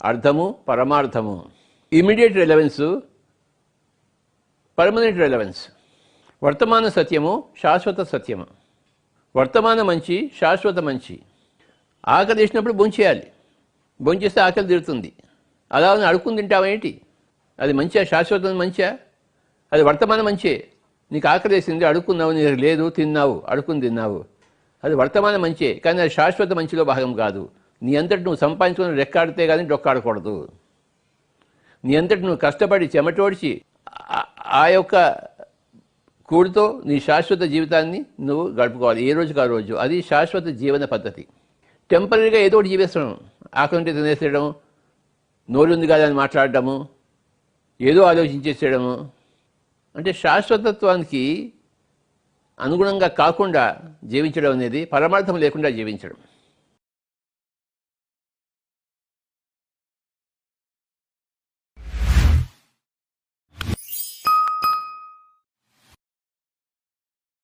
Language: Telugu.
అర్థము, పరమార్థము. Immediate relevance, permanent relevance. వర్తమాన సత్యము, శాశ్వత సత్యము. వర్తమాన మంచి, శాశ్వత మంచి. ఆకలి వేసినప్పుడు భోంచేయాలి. భోంచేస్తే ఆకలి తీరుతుంది. అలా అడుక్కుని తింటావేంటి? అది మంచిగా, శాశ్వతం మంచిగా? అది వర్తమాన మంచే. నీకు ఆకలి వేసింది, అడుక్కున్నావు, నీకు లేదు, తిన్నావు, అడుక్కుని తిన్నావు. అది వర్తమాన మంచే, కానీ అది శాశ్వత మంచిలో భాగం కాదు. నీ అంతటి నువ్వు సంపాదించుకుని రెక్కాడితే కానీ డొక్కాడకూడదు. నీ అంతటి నువ్వు కష్టపడి చెమటోడ్చి ఆ యొక్క కూడితో నీ శాశ్వత జీవితాన్ని నువ్వు గడుపుకోవాలి, ఏ రోజుకి ఆ రోజు. అది శాశ్వత జీవన పద్ధతి. టెంపరీగా ఏదో ఒకటి జీవిస్తున్నాం. ఆకలి ఉంటే తినేసేయడం, నోరుంది కాదని మాట్లాడటము, ఏదో ఆలోచించేసేయడము, అంటే శాశ్వతత్వానికి అనుగుణంగా కాకుండా జీవించడం అనేది పరమార్థం లేకుండా జీవించడం.